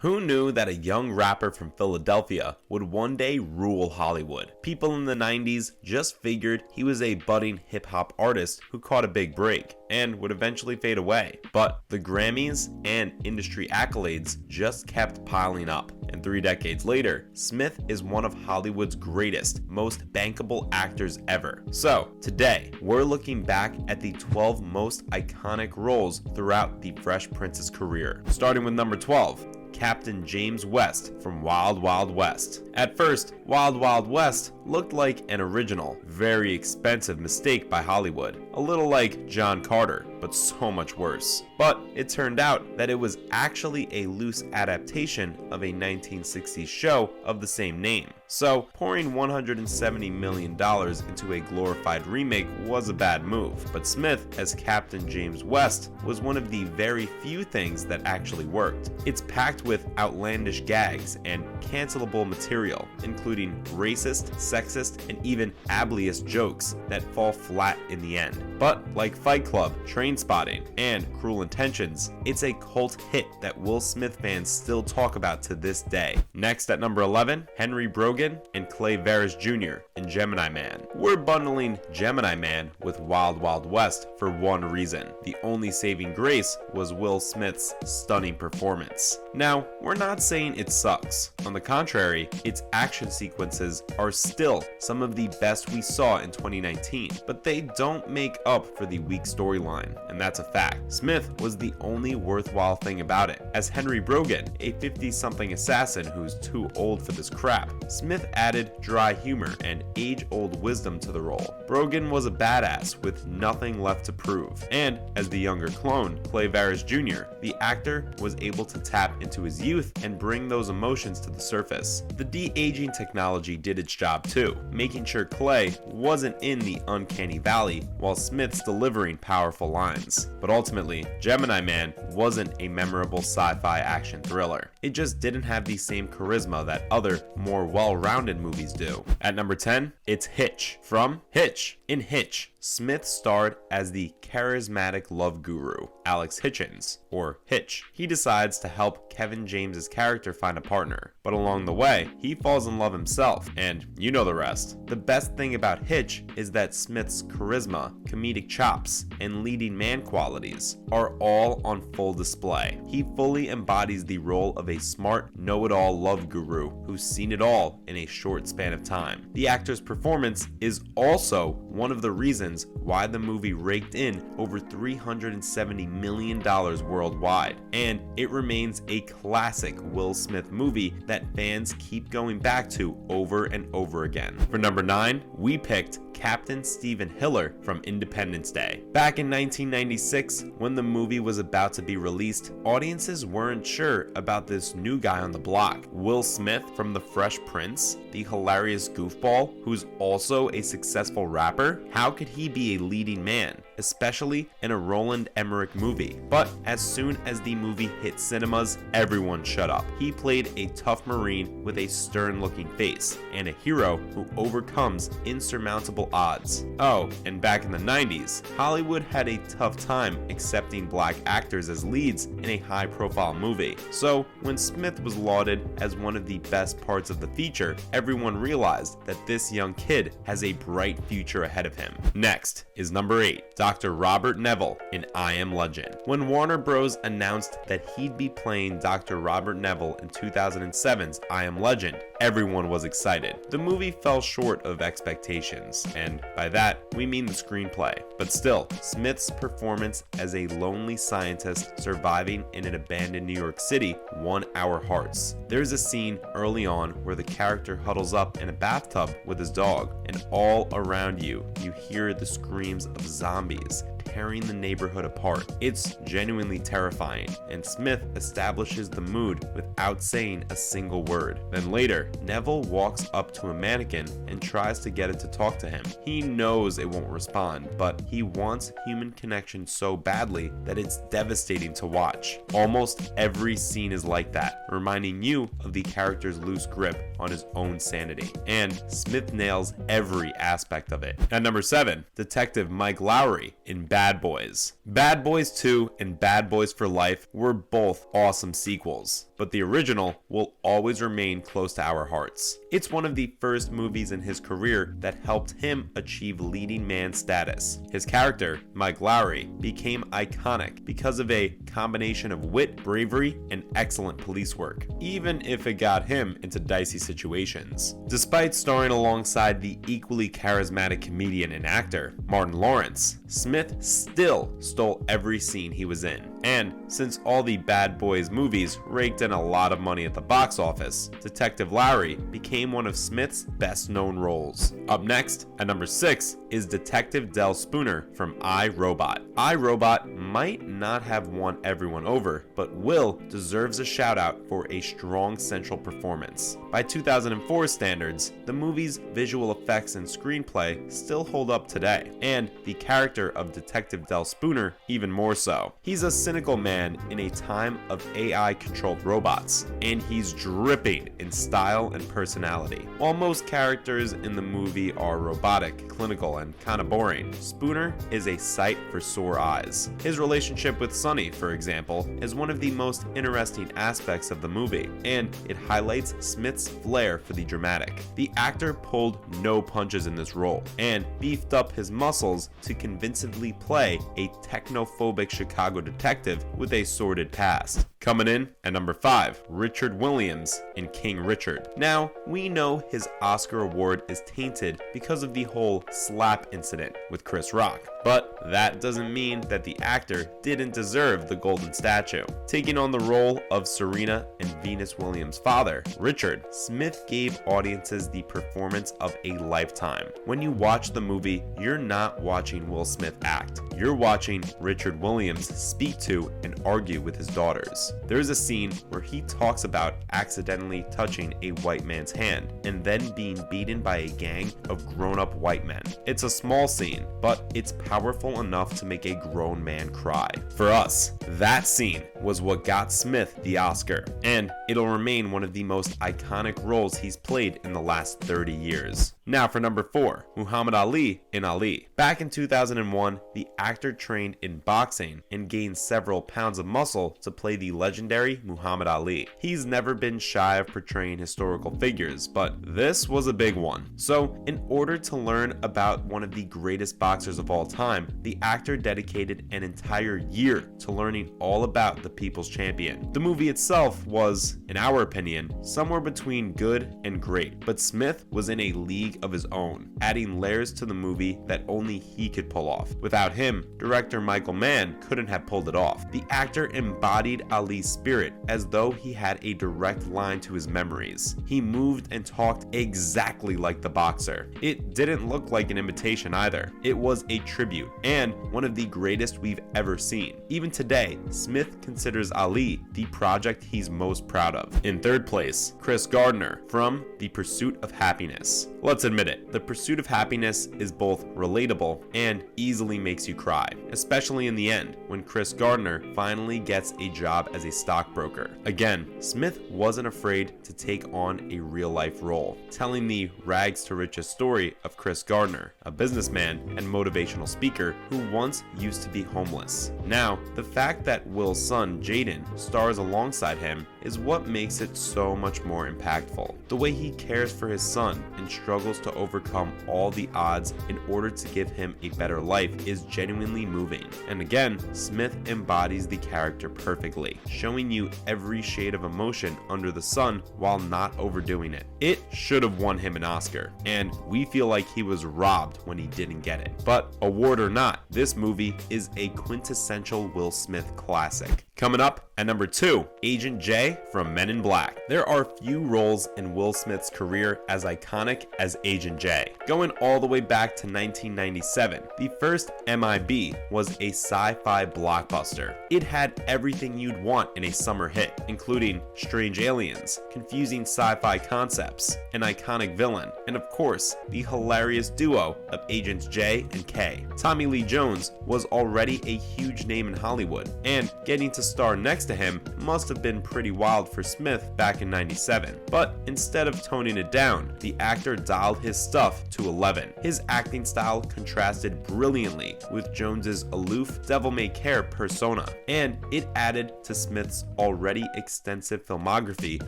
Who knew that a young rapper from Philadelphia would one day rule Hollywood? People in the 90s just figured he was a budding hip-hop artist who caught a big break and would eventually fade away. But the Grammys and industry accolades just kept piling up. And 3 decades later, Smith is one of Hollywood's greatest, most bankable actors ever. So, today, we're looking back at the 12 most iconic roles throughout the Fresh Prince's career. Starting with number 12. Captain James West from Wild Wild West. At first, Wild Wild West looked like an original, very expensive mistake by Hollywood, a little like John Carter, but so much worse. But it turned out that it was actually a loose adaptation of a 1960s show of the same name. So, pouring $170 million into a glorified remake was a bad move, but Smith as Captain James West was one of the very few things that actually worked. It's packed with outlandish gags and cancelable material, including racist, sexist, and even ableist jokes that fall flat in the end. But like Fight Club, Trainspotting, and Cruel Intentions, it's a cult hit that Will Smith fans still talk about to this day. Next at number 11, Henry Brogan and Clay Verris Jr. in Gemini Man. We're bundling Gemini Man with Wild Wild West for one reason. The only saving grace was Will Smith's stunning performance. Now, we're not saying it sucks. On the contrary, its action sequences are still some of the best we saw in 2019, but they don't make up for the weak storyline, and that's a fact. Smith was the only worthwhile thing about it. As Henry Brogan, a 50-something assassin who's too old for this crap, Smith added dry humor and age-old wisdom to the role. Brogan was a badass with nothing left to prove, and as the younger clone, Clay Verris Jr., the actor was able to tap into his youth and bring those emotions to the surface. The de-aging technology did its job too, making sure Clay wasn't in the uncanny valley while Smith's delivering powerful lines. But ultimately, Gemini Man wasn't a memorable sci-fi action thriller. It just didn't have the same charisma that other, more well-rounded movies do. At number 10, it's Hitch from Hitch. In Hitch, Smith starred as the charismatic love guru, Alex Hitchens, or Hitch. He decides to help Kevin James's character find a partner, but along the way, he falls in love himself, and you know the rest. The best thing about Hitch is that Smith's charisma, comedic chops, and leading man qualities are all on full display. He fully embodies the role of a smart, know-it-all love guru who's seen it all in a short span of time. The actor's performance is also one of the reasons why the movie raked in over $370 million worldwide, and it remains a classic Will Smith movie that fans keep going back to over and over again. For number 9, we picked Captain Stephen Hiller from Independence Day. Back in 1996, when the movie was about to be released, audiences weren't sure about this new guy on the block. Will Smith from The Fresh Prince, the hilarious goofball who's also a successful rapper? How could he be a leading man, especially in a Roland Emmerich movie? But as soon as the movie hit cinemas, everyone shut up. He played a tough Marine with a stern-looking face, and a hero who overcomes insurmountable odds. Oh, and back in the 90s, Hollywood had a tough time accepting black actors as leads in a high-profile movie. So when Smith was lauded as one of the best parts of the feature, everyone realized that this young kid has a bright future ahead of him. Next is number 8, Dr. Robert Neville in I Am Legend. When Warner Bros. Announced that he'd be playing Dr. Robert Neville in 2007's I Am Legend, everyone was excited. The movie fell short of expectations, and by that, we mean the screenplay. But still, Smith's performance as a lonely scientist surviving in an abandoned New York City won our hearts. There's a scene early on where the character huddles up in a bathtub with his dog, and all around you hear the screams of zombies tearing the neighborhood apart. It's genuinely terrifying, and Smith establishes the mood without saying a single word. Then later, Neville walks up to a mannequin and tries to get it to talk to him. He knows it won't respond, but he wants human connection so badly that it's devastating to watch. Almost every scene is like that, reminding you of the character's loose grip on his own sanity. And Smith nails every aspect of it. At number 7, Detective Mike Lowry in Bad Bad Boys. Bad Boys 2 and Bad Boys for Life were both awesome sequels, but the original will always remain close to our hearts. It's one of the first movies in his career that helped him achieve leading man status. His character, Mike Lowrey, became iconic because of a combination of wit, bravery, and excellent police work, even if it got him into dicey situations. Despite starring alongside the equally charismatic comedian and actor, Martin Lawrence, Smith still stole every scene he was in. And since all the Bad Boys movies raked in a lot of money at the box office, Detective Lowry became one of Smith's best known roles. Up next, at number 6, is Detective Del Spooner from I, Robot. I, Robot might not have won everyone over, but Will deserves a shout out for a strong central performance. By 2004 standards, the movie's visual effects and screenplay still hold up today, and the character of Detective Del Spooner even more so. He's a cynical man in a time of AI-controlled robots, and he's dripping in style and personality. While most characters in the movie are robotic, clinical, and kinda boring, Spooner is a sight for sore eyes. His relationship with Sonny, for example, is one of the most interesting aspects of the movie, and it highlights Smith's flair for the dramatic. The actor pulled no punches in this role, and beefed up his muscles to convincingly play a technophobic Chicago detective with a sordid past. Coming in at number 5, Richard Williams in King Richard. Now, we know his Oscar award is tainted because of the whole slap incident with Chris Rock, but that doesn't mean that the actor didn't deserve the golden statue. Taking on the role of Serena and Venus Williams' father, Richard, Smith gave audiences the performance of a lifetime. When you watch the movie, you're not watching Will Smith act. You're watching Richard Williams speak to and argue with his daughters. There's a scene where he talks about accidentally touching a white man's hand and then being beaten by a gang of grown-up white men. It's a small scene, but it's powerful enough to make a grown man cry. For us, that scene was what got Smith the Oscar, and it'll remain one of the most iconic roles he's played in the last 30 years. Now for number 4, Muhammad Ali in Ali. Back in 2001, the actor trained in boxing and gained several pounds of muscle to play the legendary Muhammad Ali. He's never been shy of portraying historical figures, but this was a big one. So, in order to learn about one of the greatest boxers of all time, the actor dedicated an entire year to learning all about the People's Champion. The movie itself was, in our opinion, somewhere between good and great, but Smith was in a league of his own, adding layers to the movie that only he could pull off. Without him, director Michael Mann couldn't have pulled it off. The actor embodied Ali's spirit as though he had a direct line to his memories. He moved and talked exactly like the boxer. It didn't look like an imitation either. It was a tribute, and one of the greatest we've ever seen. Even today, Smith considers Ali the project he's most proud of. In third place, Chris Gardner from The Pursuit of Happiness. Let's admit it, The Pursuit of Happiness is both relatable and easily makes you cry, especially in the end when Chris Gardner finally gets a job as a stockbroker. Again, Smith wasn't afraid to take on a real-life role, telling the rags to riches story of Chris Gardner, a businessman and motivational speaker who once used to be homeless. Now, the fact that Will's son, Jaden, stars alongside him is what makes it so much more impactful. The way he cares for his son and struggles to overcome all the odds in order to give him a better life is genuinely moving. And again, Smith embodies the character perfectly, showing you every shade of emotion under the sun while not overdoing it. It should have won him an Oscar, and we feel like he was robbed when he didn't get it. But award or not, this movie is a quintessential Will Smith classic. Coming up at number 2, Agent J from Men in Black. There are few roles in Will Smith's career as iconic as Agent J. Going all the way back to 1997, the first MIB was a sci-fi blockbuster. It had everything you'd want in a summer hit, including strange aliens, confusing sci-fi concepts, an iconic villain, and of course, the hilarious duo of Agents J and K. Tommy Lee Jones was already a huge name in Hollywood, and getting to star next to him must have been pretty wild for Smith back in '97. But instead of toning it down, the actor dialed his stuff to 11. His acting style contrasted brilliantly with Jones's aloof, devil-may-care persona, and it added to Smith's already extensive filmography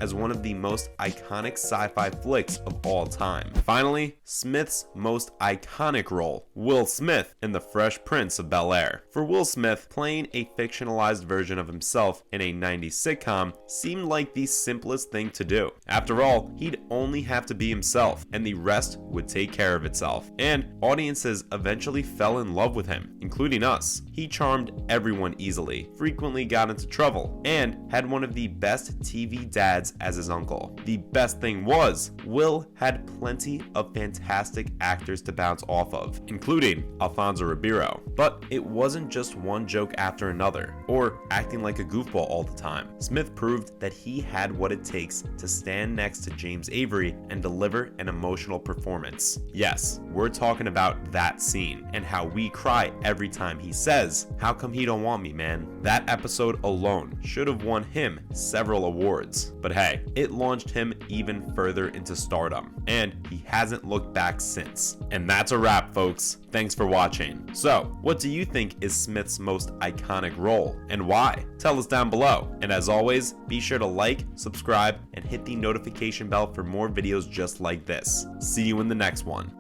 as one of the most iconic sci-fi flicks of all time. Finally, Smith's most iconic role, Will Smith in The Fresh Prince of Bel-Air. For Will Smith, playing a fictionalized version of himself in a 90s sitcom seemed like the simplest thing to do. After all, he'd only have to be himself, and the rest would take care of itself. And audiences eventually fell in love with him, including us. He charmed everyone easily, frequently got into trouble, and had one of the best TV dads as his uncle. The best thing was, Will had plenty of fantastic actors to bounce off of, including Alfonso Ribeiro. But it wasn't just one joke after another, or acting like a goofball all the time. Smith proved that he had what it takes to stand next to James Avery and deliver an emotional performance. Yes, we're talking about that scene, and how we cry every time he says, "How come he don't want me, man?" That episode alone should have won him several awards. But hey, it launched him even further into stardom, and he hasn't looked back since. And that's a wrap, folks. Thanks for watching. So, what do you think is Smith's most iconic role, and why? Tell us down below. And as always, be sure to like, subscribe, and hit the notification bell for more videos just like this. See you in the next one.